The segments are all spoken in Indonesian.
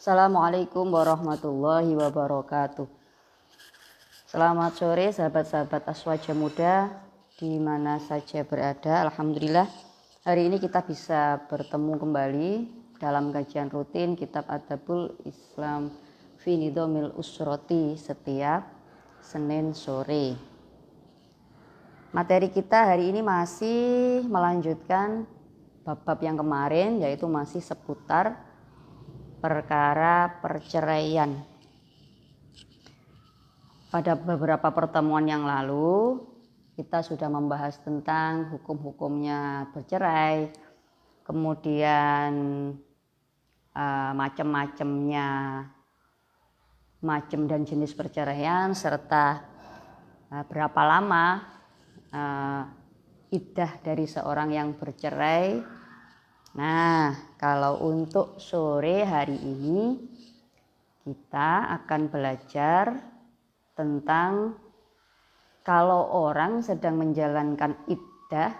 Assalamualaikum warahmatullahi wabarakatuh. Selamat sore sahabat-sahabat Aswaja Muda di mana saja berada. Alhamdulillah hari ini kita bisa bertemu kembali dalam kajian rutin Kitab Adabul Islam fi Nidhamil Usrati setiap Senin sore. Materi kita hari ini masih melanjutkan bab-bab yang kemarin, yaitu masih seputar perkara perceraian. Pada beberapa pertemuan yang lalu kita sudah membahas tentang hukum-hukumnya bercerai, kemudian macam-macamnya, macam dan jenis perceraian, serta berapa lama iddah dari seorang yang bercerai. Nah, kalau untuk sore hari ini kita akan belajar tentang kalau orang sedang menjalankan iddah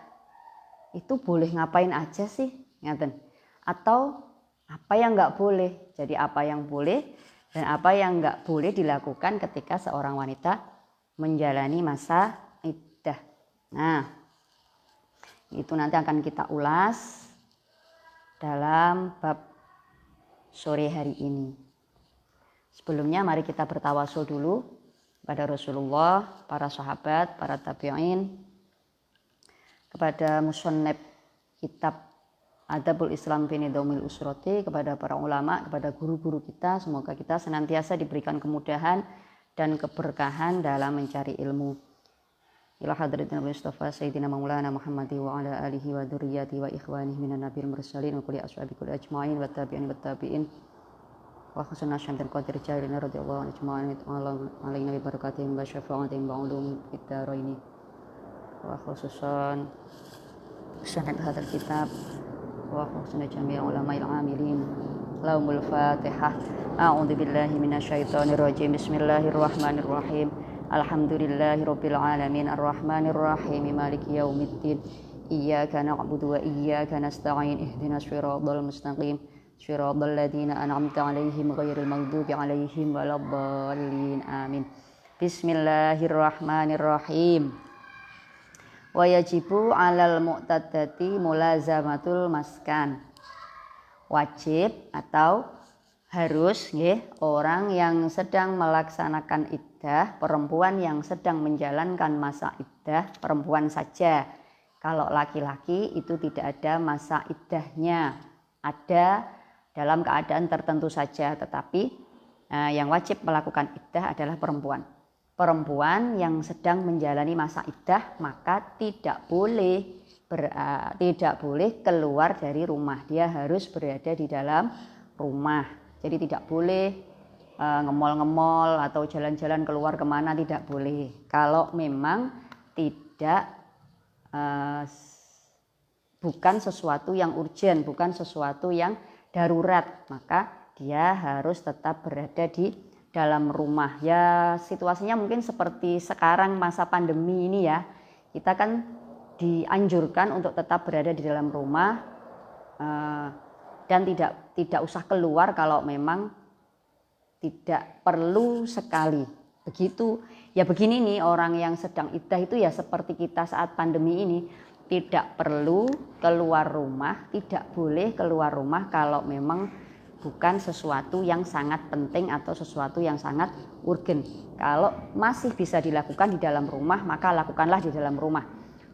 itu boleh ngapain aja sih, ngaten? Atau apa yang nggak boleh? Jadi apa yang boleh dan apa yang nggak boleh dilakukan ketika seorang wanita menjalani masa iddah. Nah, itu nanti akan kita ulas dalam bab sore hari ini. Sebelumnya mari kita bertawasul dulu kepada Rasulullah, para sahabat, para tabi'in, kepada musannif kitab Adabul Islam fi Nidhamil Usrati, kepada para ulama, kepada guru-guru kita. Semoga kita senantiasa diberikan kemudahan dan keberkahan dalam mencari ilmu. Ila hadratin Nabi Mustafa Sayyidina Maulana Muhammadi wa ala alihi wa dzurriyyati wa ikhwanihi minan nabiyil mursalin wa kulli ashabi kulli ajma'in wa tabi'in wa khusna syamil qadir jalina radhiyallahu anhu ajma'in alaina bi barakatihim wa syafa'atihim wa ulum fid-dharain wa khususan sanad hadzal kitab wa khusna jami' ulama'il amilin. Lahumul Fatihah. A'udzu billahi minasyaitonir rajim. Bismillahirrahmanirrahim. Alhamdulillahirabbil alamin arrahmanir rahim maliki yaumiddin iyyaka na'budu wa iyyaka nasta'in ihdinas siratal mustaqim siratal ladzina an'amta 'alaihim ghairil maghdubi 'alaihim waladdallin amin. Bismillahirrahmanirrahim. Wa yajibu 'alal mu'taddati mulazamatul maskan. Wajib atau harus orang yang sedang melaksanakan iddah, perempuan yang sedang menjalankan masa iddah, perempuan saja. Kalau laki-laki itu tidak ada masa iddahnya, ada dalam keadaan tertentu saja, tetapi yang wajib melakukan iddah adalah perempuan. Perempuan yang sedang menjalani masa iddah maka tidak boleh keluar dari rumah, dia harus berada di dalam rumah. Jadi tidak boleh ngemol-ngemol atau jalan-jalan keluar kemana, tidak boleh. Kalau memang tidak bukan sesuatu yang urgent, bukan sesuatu yang darurat, maka dia harus tetap berada di dalam rumah. Ya situasinya mungkin seperti sekarang masa pandemi ini ya, kita kan dianjurkan untuk tetap berada di dalam rumah dan tidak usah keluar kalau memang tidak perlu sekali. Begitu ya, begini nih, orang yang sedang iddah itu ya seperti kita saat pandemi ini, tidak perlu keluar rumah, tidak boleh keluar rumah kalau memang bukan sesuatu yang sangat penting atau sesuatu yang sangat urgen. Kalau masih bisa dilakukan di dalam rumah, maka lakukanlah di dalam rumah.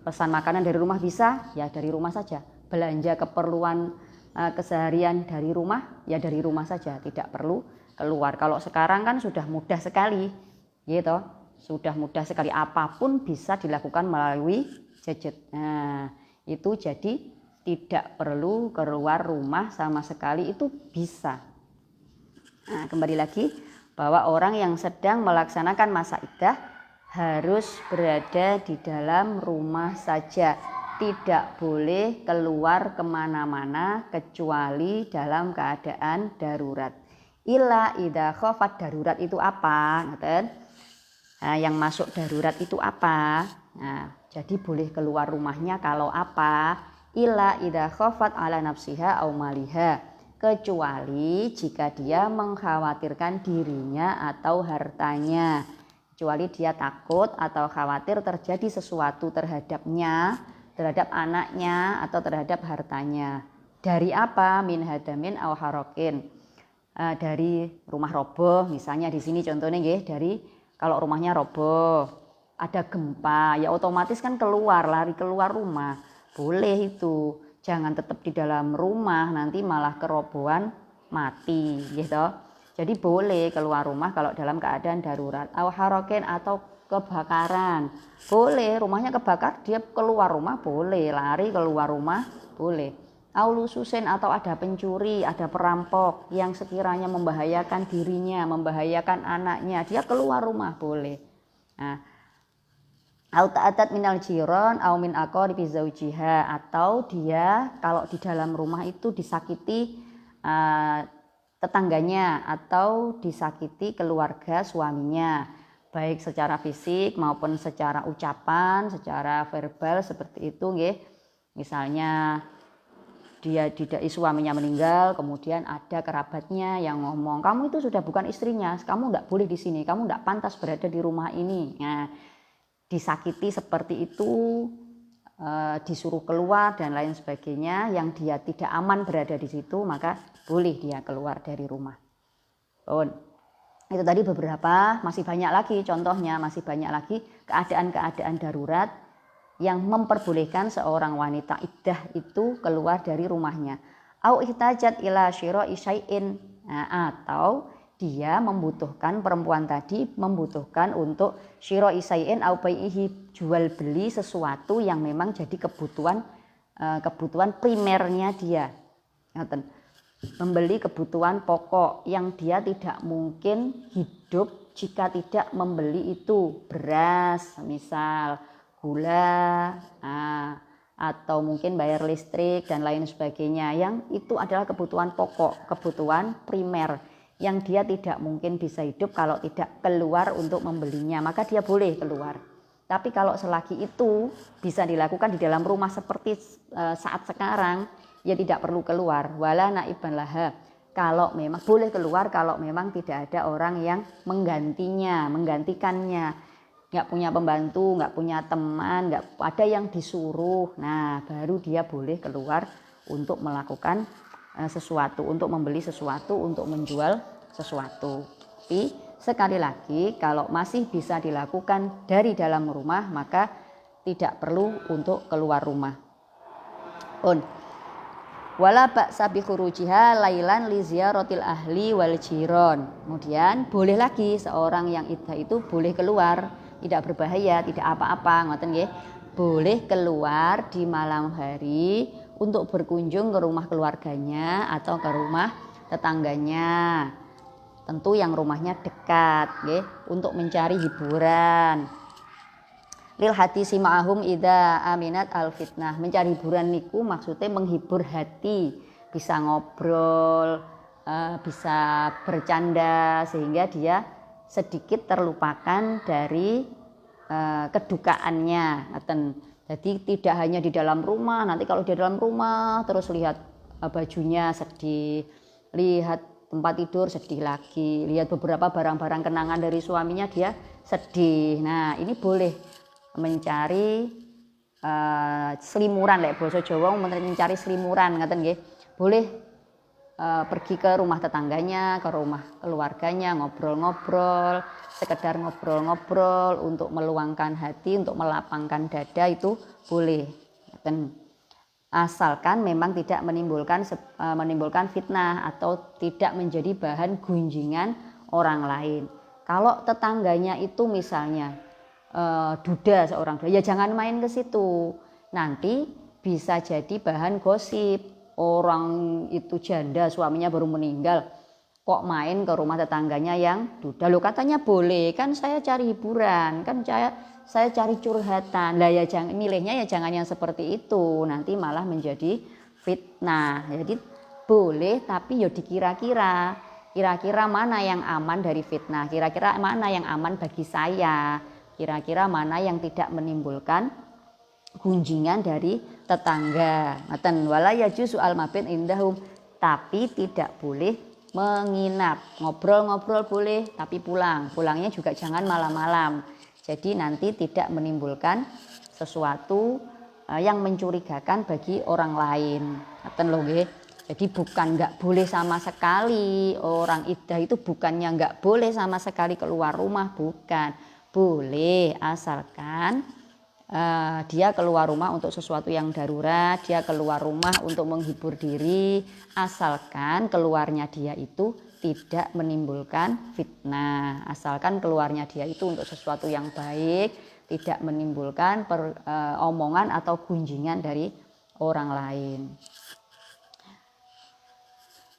Pesan makanan dari rumah bisa, ya dari rumah saja. Belanja keperluan keseharian dari rumah, ya dari rumah saja, tidak perlu keluar. Kalau sekarang kan sudah mudah sekali, gitu, sudah mudah sekali, apapun bisa dilakukan melalui gadget. Nah, itu jadi tidak perlu keluar rumah sama sekali, itu bisa. Nah, kembali lagi bahwa orang yang sedang melaksanakan masa iddah harus berada di dalam rumah saja. Tidak boleh keluar kemana-mana kecuali dalam keadaan darurat. Illa idza khafat, darurat itu apa? Nah, yang masuk darurat itu apa? Nah, jadi boleh keluar rumahnya kalau apa? Illa idza khafat ala nafsiha au maliha. kecuali jika dia mengkhawatirkan dirinya atau hartanya, kecuali dia takut atau khawatir terjadi sesuatu terhadapnya, terhadap anaknya atau terhadap hartanya. Dari apa? Min hadamin aw harokin, dari rumah roboh misalnya. Di sini contohnya nggih, dari kalau rumahnya roboh, ada gempa, ya otomatis kan keluar, lari keluar rumah. Boleh itu. Jangan tetap di dalam rumah, nanti malah kerobohan mati gitu. Jadi boleh keluar rumah kalau dalam keadaan darurat. Aw harokin, atau kebakaran. Boleh, rumahnya kebakar, dia keluar rumah boleh, lari keluar rumah boleh. Aulususen, atau ada pencuri, ada perampok yang sekiranya membahayakan dirinya, membahayakan anaknya, dia keluar rumah boleh. Nah, au ta'adat minal jiron au min aqaribi zaujiha, atau dia kalau di dalam rumah itu disakiti tetangganya atau disakiti keluarga suaminya, baik secara fisik maupun secara ucapan, secara verbal seperti itu nggih. Misalnya dia didai suaminya meninggal, kemudian ada kerabatnya yang ngomong, kamu itu sudah bukan istrinya, kamu tidak boleh di sini, kamu tidak pantas berada di rumah ini. Nah, disakiti seperti itu, disuruh keluar dan lain sebagainya, yang dia tidak aman berada di situ, maka boleh dia keluar dari rumah. Itu tadi beberapa, masih banyak lagi contohnya, masih banyak lagi keadaan-keadaan darurat yang memperbolehkan seorang wanita iddah itu keluar dari rumahnya. Au ihtajat ila syira'i syai'in, atau dia membutuhkan, perempuan tadi membutuhkan untuk syira'i syai'in au bai'ihi, jual beli sesuatu yang memang jadi kebutuhan primernya dia. Membeli kebutuhan pokok yang dia tidak mungkin hidup jika tidak membeli itu, beras misal, gula, atau mungkin bayar listrik dan lain sebagainya, yang itu adalah kebutuhan pokok, kebutuhan primer yang dia tidak mungkin bisa hidup kalau tidak keluar untuk membelinya, maka dia boleh keluar. Tapi kalau selagi itu bisa dilakukan di dalam rumah seperti saat sekarang, ya tidak perlu keluar. Wala naiban laha, kalau memang boleh keluar kalau memang tidak ada orang yang menggantikannya, nggak punya pembantu, nggak punya teman, nggak ada yang disuruh. Nah, baru dia boleh keluar untuk melakukan sesuatu, untuk membeli sesuatu, untuk menjual sesuatu. Tapi sekali lagi, kalau masih bisa dilakukan dari dalam rumah, maka tidak perlu untuk keluar rumah. Wala ba'sa bi khurujiha lailan li ziyaratil ahli wal jiron. Kemudian boleh lagi seorang yang iddah itu boleh keluar, tidak berbahaya, tidak apa-apa, ngoten nggih. Boleh keluar di malam hari untuk berkunjung ke rumah keluarganya atau ke rumah tetangganya. Tentu yang rumahnya dekat nggih, untuk mencari hiburan. Lil hadisi ma'ahum idza aminat al fitnah. Mencari hiburan niku maksudnya menghibur hati, bisa ngobrol, bisa bercanda sehingga dia sedikit terlupakan dari kedukaannya. Jadi tidak hanya di dalam rumah, nanti kalau di dalam rumah terus lihat bajunya sedih, lihat tempat tidur sedih lagi, lihat beberapa barang-barang kenangan dari suaminya dia sedih. Nah, ini boleh mencari selimuran, lek basa Jawa mencari selimuran ngaten nggih. Boleh pergi ke rumah tetangganya, ke rumah keluarganya, ngobrol-ngobrol, sekedar ngobrol-ngobrol untuk meluangkan hati, untuk melapangkan dada, itu boleh. Asalkan memang tidak menimbulkan fitnah atau tidak menjadi bahan gunjingan orang lain. Kalau tetangganya itu misalnya duda, seorang duda, ya jangan main ke situ. Nanti bisa jadi bahan gosip. Orang itu janda, suaminya baru meninggal, kok main ke rumah tetangganya yang duda. Loh, katanya boleh, kan saya cari hiburan, kan saya cari curhatan. Lah ya jangan, milihnya ya jangan yang seperti itu, nanti malah menjadi fitnah. Jadi boleh, tapi ya dikira-kira, kira-kira mana yang aman dari fitnah, kira-kira mana yang aman bagi saya, kira-kira mana yang tidak menimbulkan gunjingan dari tetangga. Wala yajuzu al mabit indahum, tapi tidak boleh menginap. Ngobrol-ngobrol boleh, tapi pulangnya juga jangan malam-malam. Jadi nanti tidak menimbulkan sesuatu yang mencurigakan bagi orang lain. Ngaten lho nggih. Jadi bukan nggak boleh sama sekali, orang iddah itu bukannya nggak boleh sama sekali keluar rumah, bukan. Boleh asalkan dia keluar rumah untuk sesuatu yang darurat, dia keluar rumah untuk menghibur diri, asalkan keluarnya dia itu tidak menimbulkan fitnah, asalkan keluarnya dia itu untuk sesuatu yang baik, tidak menimbulkan omongan atau gunjingan dari orang lain.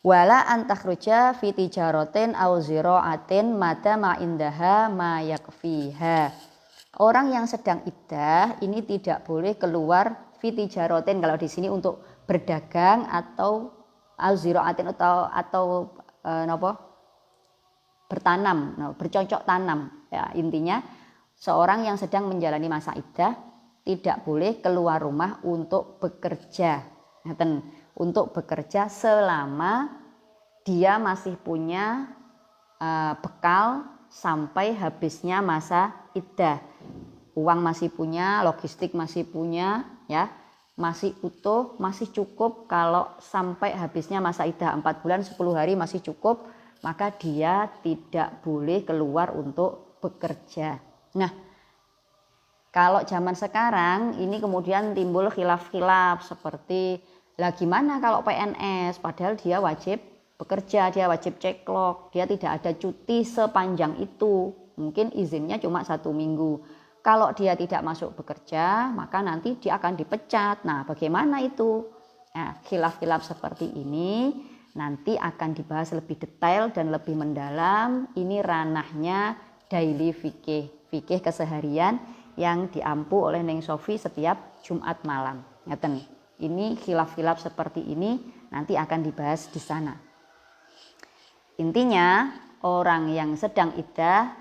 Wala antakhruja fi tijaratin aw ziraatin mada ma indaha ma yakfiha. Orang yang sedang iddah ini tidak boleh keluar fi tijaratin, kalau di sini untuk berdagang atau aw ziraatin atau bertanam, bercocok tanam. Ya, intinya seorang yang sedang menjalani masa iddah tidak boleh keluar rumah untuk bekerja. Untuk bekerja selama dia masih punya bekal sampai habisnya masa iddah. Uang masih punya, logistik masih punya, ya, masih utuh, masih cukup. Kalau sampai habisnya masa iddah 4 bulan 10 hari masih cukup, maka dia tidak boleh keluar untuk bekerja. Nah, kalau zaman sekarang ini kemudian timbul khilaf-khilaf seperti, lah gimana kalau PNS, padahal dia wajib bekerja, dia wajib ceklok, dia tidak ada cuti sepanjang itu, mungkin izinnya cuma 1 minggu. Kalau dia tidak masuk bekerja, maka nanti dia akan dipecat. Nah, bagaimana itu? Nah, khilaf-khilaf seperti ini nanti akan dibahas lebih detail dan lebih mendalam. Ini ranahnya daily fikih keseharian yang diampu oleh Neng Sofi setiap Jumat malam. Ngeten. Ini khilaf-khilaf seperti ini nanti akan dibahas di sana. Intinya orang yang sedang iddah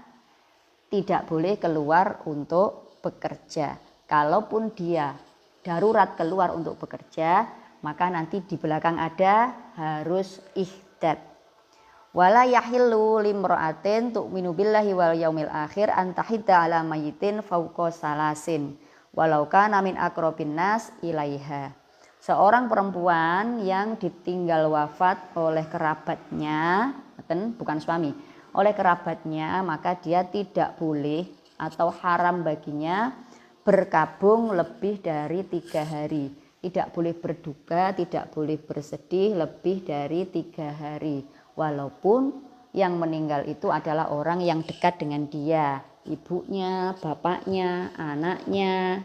tidak boleh keluar untuk bekerja. Kalaupun dia darurat keluar untuk bekerja, maka nanti di belakang ada harus ihdad. Wala yahillu limra'atin tu'minu billahi wal yaumil akhir an tahidda ala mayyitin fauqa salasin walau kana min aqrabin nas ilaiha. Seorang perempuan yang ditinggal wafat oleh kerabatnya, bukan suami, oleh kerabatnya, maka dia tidak boleh atau haram baginya berkabung lebih dari 3 hari. Tidak boleh berduka, tidak boleh bersedih lebih dari 3 hari. Walaupun yang meninggal itu adalah orang yang dekat dengan dia, ibunya, bapaknya, anaknya,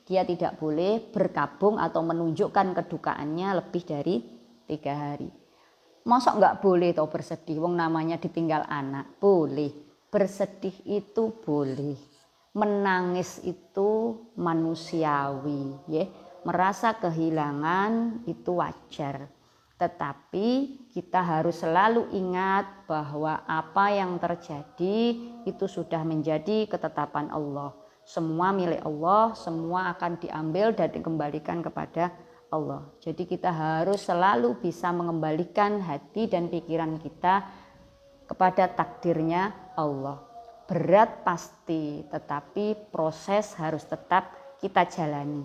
dia tidak boleh berkabung atau menunjukkan kedukaannya lebih dari 3 hari. Masa nggak boleh toh bersedih, wong namanya ditinggal anak? Boleh, bersedih itu boleh, menangis itu manusiawi, ya. Merasa kehilangan itu wajar. Tetapi kita harus selalu ingat bahwa apa yang terjadi itu sudah menjadi ketetapan Allah. Semua milik Allah, semua akan diambil dan dikembalikan kepada Allah. Jadi kita harus selalu bisa mengembalikan hati dan pikiran kita kepada takdirnya Allah. Berat pasti, tetapi proses harus tetap kita jalani.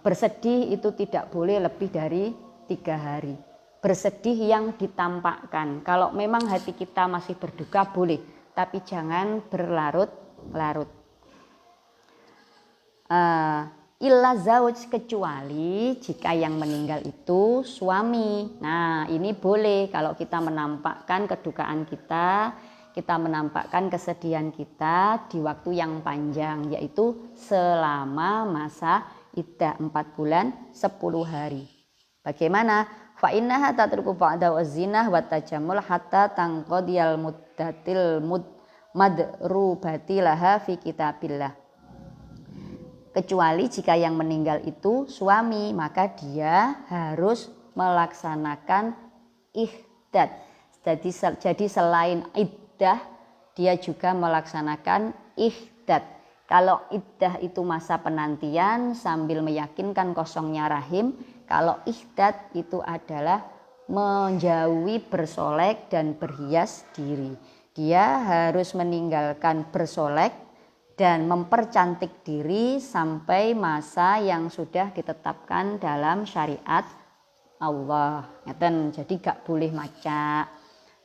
Bersedih itu tidak boleh lebih dari 3 hari. Bersedih yang ditampakkan. Kalau memang hati kita masih berduka boleh, tapi jangan berlarut-larut. Illa zauj, kecuali jika yang meninggal itu suami. Nah, ini boleh kalau kita menampakkan kedukaan kita menampakkan kesedihan kita di waktu yang panjang, yaitu selama masa iddah 4 bulan 10 hari. Bagaimana? Fa innaha tatruku ba'da wazinah wa tajammul hatta tanqadiyal muddatil madrubati laha fi kitabillah. Kecuali jika yang meninggal itu suami, maka dia harus melaksanakan ihdad. Jadi selain iddah, dia juga melaksanakan ihdad. Kalau iddah itu masa penantian sambil meyakinkan kosongnya rahim. Kalau ihdat itu adalah menjauhi bersolek dan berhias diri. Dia harus meninggalkan bersolek dan mempercantik diri sampai masa yang sudah ditetapkan dalam syariat Allah. Jadi gak boleh macak.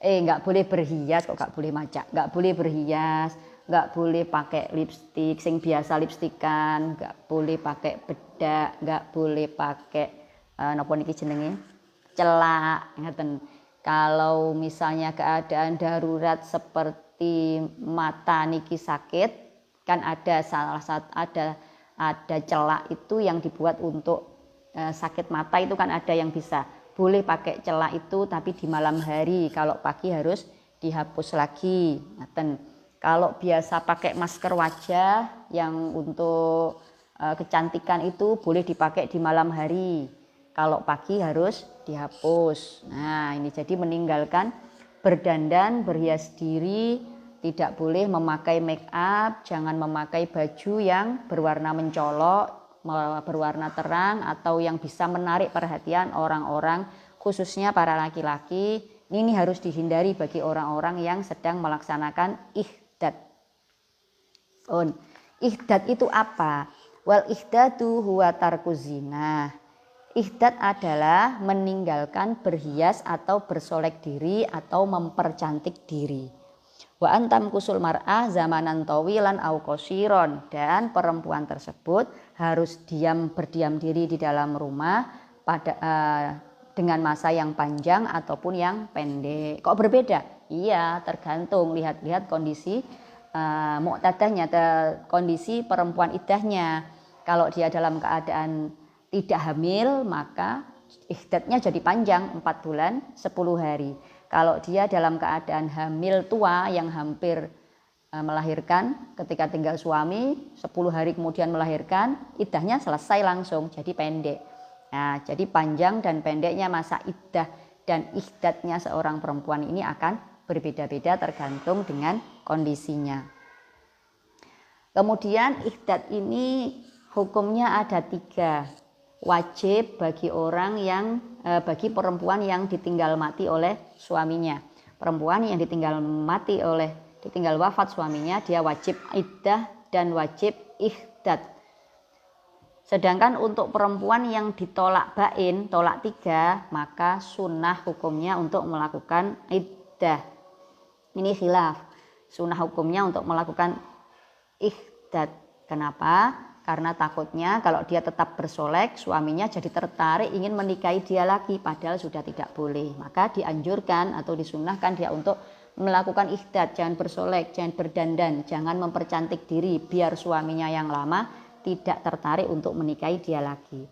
Gak boleh berhias, kok gak boleh macak. Gak boleh berhias, gak boleh pakai lipstik sing biasa lipstikan, gak boleh pakai bedak, gak boleh pakai napa niki jenenge? Celak, ngeten. Kalau misalnya keadaan darurat seperti mata niki sakit, kan ada salah satu ada celak itu yang dibuat untuk sakit mata, itu kan ada yang bisa boleh pakai celak itu, tapi di malam hari. Kalau pagi harus dihapus lagi. Ngeten. Kalau biasa pakai masker wajah yang untuk kecantikan itu boleh dipakai di malam hari. Kalau pagi harus dihapus. Nah, ini jadi meninggalkan berdandan, berhias diri, tidak boleh memakai make up, jangan memakai baju yang berwarna mencolok, berwarna terang atau yang bisa menarik perhatian orang-orang, khususnya para laki-laki. Ini harus dihindari bagi orang-orang yang sedang melaksanakan ihdat. Ihdat itu apa? Wal ihdatu huwa tarkuz zina. Ihdat adalah meninggalkan berhias atau bersolek diri atau mempercantik diri. Wa antam kusul mar'ah zamanan tawilan au qasiron, dan perempuan tersebut harus berdiam diri di dalam rumah pada dengan masa yang panjang ataupun yang pendek. Kok berbeda? Iya, tergantung, lihat kondisi mu'tadahnya, kondisi perempuan iddahnya. Kalau dia dalam keadaan tidak hamil, maka ihdatnya jadi panjang 4 bulan 10 hari. Kalau dia dalam keadaan hamil tua yang hampir melahirkan, ketika tinggal suami 10 hari kemudian melahirkan, iddahnya selesai langsung, jadi pendek. Nah, jadi panjang dan pendeknya masa iddah dan ihdatnya seorang perempuan ini akan berbeda-beda tergantung dengan kondisinya. Kemudian ihdat ini hukumnya ada 3. Wajib bagi bagi perempuan yang ditinggal mati oleh suaminya. Perempuan yang ditinggal wafat suaminya, dia wajib iddah dan wajib ihdat. Sedangkan untuk perempuan yang ditolak bain, tolak 3, maka sunnah hukumnya untuk melakukan iddah. Ini khilaf. Sunnah hukumnya untuk melakukan ihdat. Kenapa? Karena takutnya kalau dia tetap bersolek, suaminya jadi tertarik ingin menikahi dia lagi, padahal sudah tidak boleh. Maka dianjurkan atau disunnahkan dia untuk melakukan ihdat, jangan bersolek, jangan berdandan, jangan mempercantik diri, biar suaminya yang lama tidak tertarik untuk menikahi dia lagi.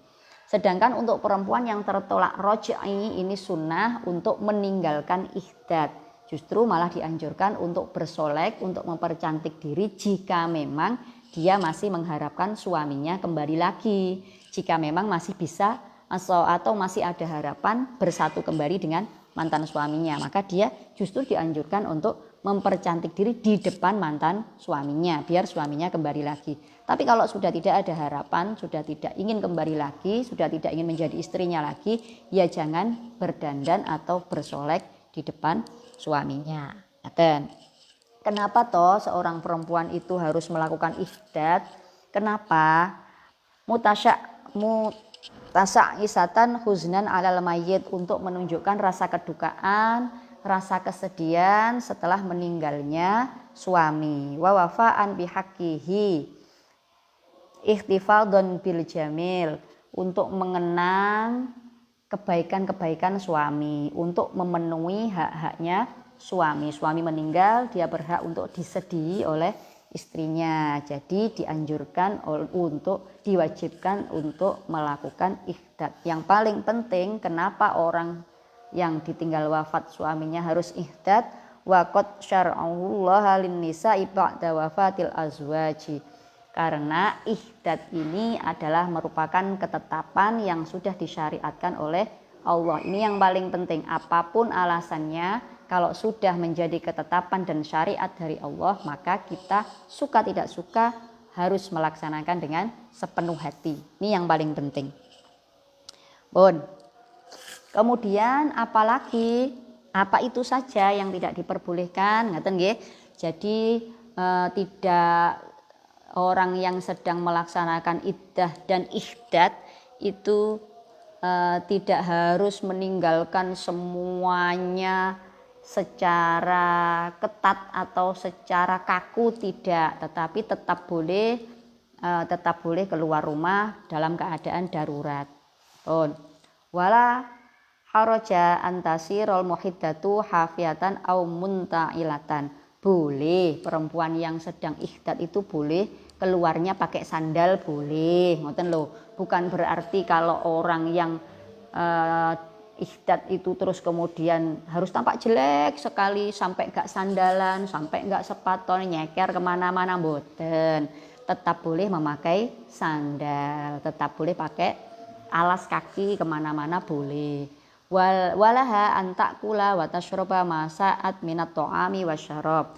Sedangkan untuk perempuan yang tertolak roj'i, ini sunnah untuk meninggalkan ihdat. Justru malah dianjurkan untuk bersolek, untuk mempercantik diri jika memang dia masih mengharapkan suaminya kembali lagi. Jika memang masih bisa atau masih ada harapan bersatu kembali dengan mantan suaminya, maka dia justru dianjurkan untuk mempercantik diri di depan mantan suaminya, biar suaminya kembali lagi. Tapi kalau sudah tidak ada harapan, sudah tidak ingin kembali lagi, sudah tidak ingin menjadi istrinya lagi, ya jangan berdandan atau bersolek di depan suaminya. Kenapa toh seorang perempuan itu harus melakukan ihdat? Kenapa? Mutasa'isatan huznan alal mayyit, untuk menunjukkan rasa kedukaan, rasa kesedihan setelah meninggalnya suami. Wa wafa'an bihaqqihi ihtifadun bil jamil, untuk mengenang kebaikan-kebaikan suami, untuk memenuhi hak-haknya suami. Suami meninggal, dia berhak untuk disedih oleh istrinya. Jadi dianjurkan diwajibkan untuk melakukan ihdat. Yang paling penting, kenapa orang yang ditinggal wafat suaminya harus ihdat? Wa qad syar'allaha lin-nisa'i ba'da wafatil azwaji. Karena ihdat ini adalah merupakan ketetapan yang sudah disyariatkan oleh Allah. Ini yang paling penting, apapun alasannya, kalau sudah menjadi ketetapan dan syariat dari Allah, maka kita suka tidak suka harus melaksanakan dengan sepenuh hati. Ini yang paling penting. Bon. Kemudian apalagi, apa itu saja yang tidak diperbolehkan, ngaten nggih. Jadi tidak, orang yang sedang melaksanakan iddah dan ihdad itu tidak harus meninggalkan semuanya secara ketat atau secara kaku, tidak, tetapi tetap boleh keluar rumah dalam keadaan darurat. Wala haraja antasirul muhiddatu hafiatan au muntailatan. Boleh perempuan yang sedang ihdad itu boleh keluarnya pakai sandal, boleh, ngoten lho. Bukan berarti kalau orang yang ihdad itu terus kemudian harus tampak jelek sekali, sampai gak sandalan, sampai gak sepatu, nyeker kemana-mana, mboten. Tetap boleh memakai sandal, tetap boleh pakai alas kaki kemana-mana, boleh. Walaha antakula wa tashroba masa'at minat to'ami wasyarab.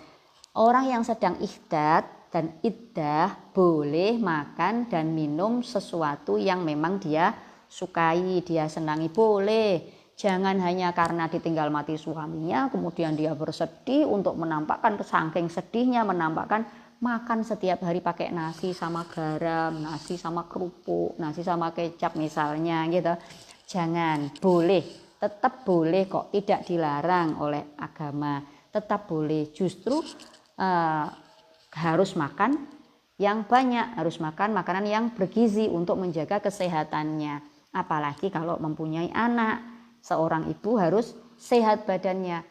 Orang yang sedang ihdad dan iddah boleh makan dan minum sesuatu yang memang dia sukai, dia senangi, boleh. Jangan hanya karena ditinggal mati suaminya kemudian dia bersedih untuk menampakkan, saking sedihnya menampakkan makan setiap hari pakai nasi sama garam, nasi sama kerupuk, nasi sama kecap misalnya gitu. Jangan, boleh, tetap boleh kok, tidak dilarang oleh agama, tetap boleh. Justru harus makan yang banyak, harus makan makanan yang bergizi untuk menjaga kesehatannya. Apalagi kalau mempunyai anak, seorang ibu harus sehat badannya.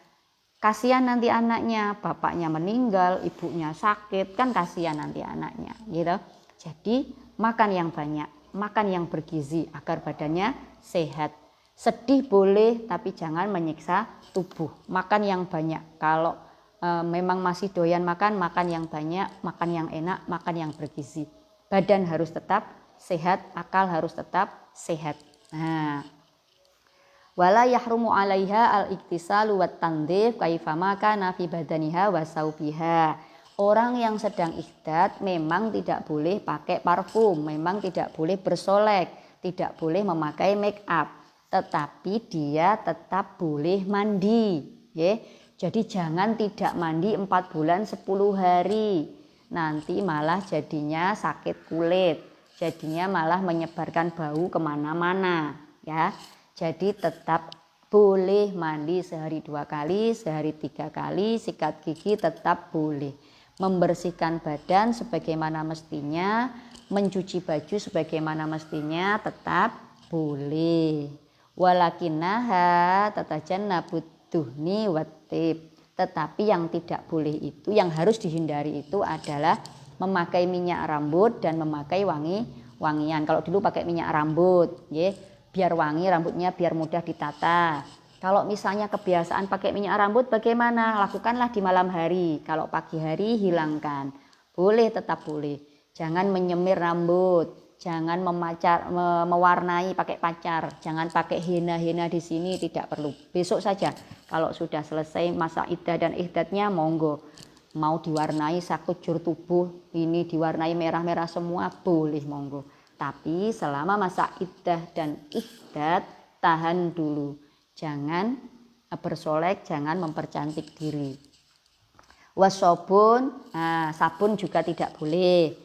Kasihan nanti anaknya, bapaknya meninggal, ibunya sakit, kan kasihan nanti anaknya, gitu. Jadi makan yang banyak, makan yang bergizi agar badannya sehat. Sedih boleh, tapi jangan menyiksa tubuh. Makan yang banyak. Kalau memang masih doyan makan yang banyak, makan yang enak, makan yang bergizi. Badan harus tetap sehat, akal harus tetap sehat. Nah, wala yahrumu 'alaiha al-iktisalu wat tandhif kaifama kana fi badaniha wa saubiha. Orang yang sedang ihdad memang tidak boleh pakai parfum, memang tidak boleh bersolek, tidak boleh memakai make up, tetapi dia tetap boleh mandi, ya. Jadi jangan tidak mandi 4 bulan 10 hari. Nanti malah jadinya sakit kulit, jadinya malah menyebarkan bau kemana-mana, ya. Jadi tetap boleh mandi sehari 2 kali, sehari 3 kali, sikat gigi tetap boleh. Membersihkan badan sebagaimana mestinya, mencuci baju sebagaimana mestinya tetap boleh. Walakinaha tatajannabud duhni watib. Tetapi yang tidak boleh itu, yang harus dihindari itu adalah memakai minyak rambut dan memakai wangian. Kalau dulu pakai minyak rambut, ya, biar wangi rambutnya, biar mudah ditata. Kalau misalnya kebiasaan pakai minyak rambut, bagaimana? Lakukanlah di malam hari. Kalau pagi hari hilangkan. Boleh, tetap boleh. Jangan menyemir rambut. Jangan mewarnai pakai pacar, jangan pakai henna di sini, tidak perlu. Besok saja kalau sudah selesai masa iddah dan ihdadnya, monggo. Mau diwarnai sekujur tubuh ini diwarnai merah-merah semua, boleh, monggo. Tapi selama masa iddah dan ihdad tahan dulu. Jangan bersolek, jangan mempercantik diri. Wasobun, sabun juga tidak boleh.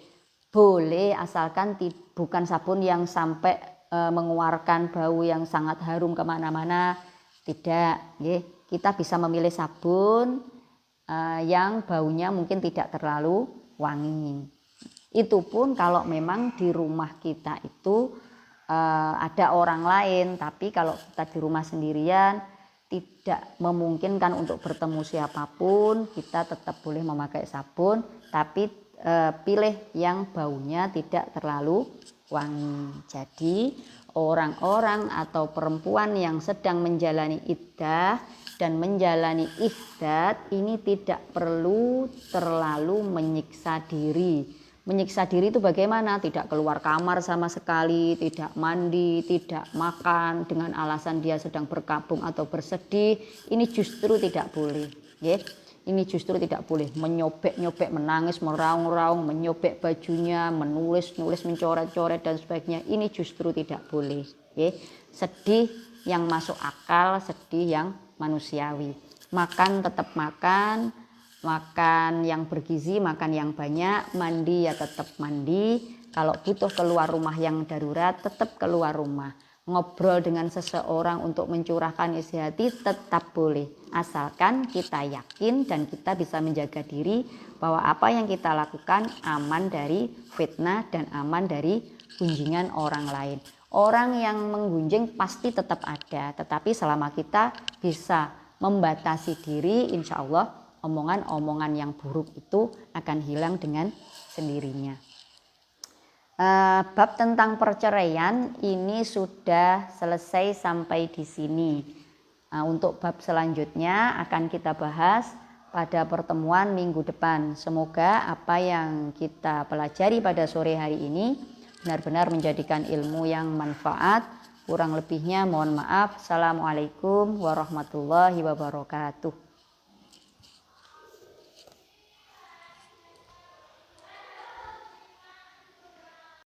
Boleh asalkan bukan sabun yang sampai mengeluarkan bau yang sangat harum kemana-mana, tidak. Kita bisa memilih sabun yang baunya mungkin tidak terlalu wangi. Itu pun kalau memang di rumah kita itu ada orang lain, tapi kalau kita di rumah sendirian tidak memungkinkan untuk bertemu siapapun, kita tetap boleh memakai sabun, tapi pilih yang baunya tidak terlalu wangi. Jadi orang-orang atau perempuan yang sedang menjalani iddah dan menjalani ihdad ini tidak perlu terlalu menyiksa diri. Menyiksa diri itu bagaimana? Tidak keluar kamar sama sekali, tidak mandi, tidak makan dengan alasan dia sedang berkabung atau bersedih. Ini justru tidak boleh, ya. ini justru tidak boleh. Menyobek-nyobek, menangis, meraung-raung, menyobek bajunya, menulis-nulis, mencoret-coret dan sebagainya. Ini justru tidak boleh. Oke. Sedih yang masuk akal, sedih yang manusiawi. Makan tetap makan, makan yang bergizi, makan yang banyak, mandi ya tetap mandi. Kalau butuh keluar rumah yang darurat, tetap keluar rumah. Ngobrol dengan seseorang untuk mencurahkan isi hati tetap boleh, asalkan kita yakin dan kita bisa menjaga diri bahwa apa yang kita lakukan aman dari fitnah dan aman dari gunjingan orang lain. Orang yang menggunjing pasti tetap ada, tetapi selama kita bisa membatasi diri, insya Allah omongan-omongan yang buruk itu akan hilang dengan sendirinya. Bab tentang perceraian ini sudah selesai sampai di sini. Untuk bab selanjutnya akan kita bahas pada pertemuan minggu depan. Semoga apa yang kita pelajari pada sore hari ini benar-benar menjadikan ilmu yang manfaat. Kurang lebihnya mohon maaf. Assalamualaikum warahmatullahi wabarakatuh.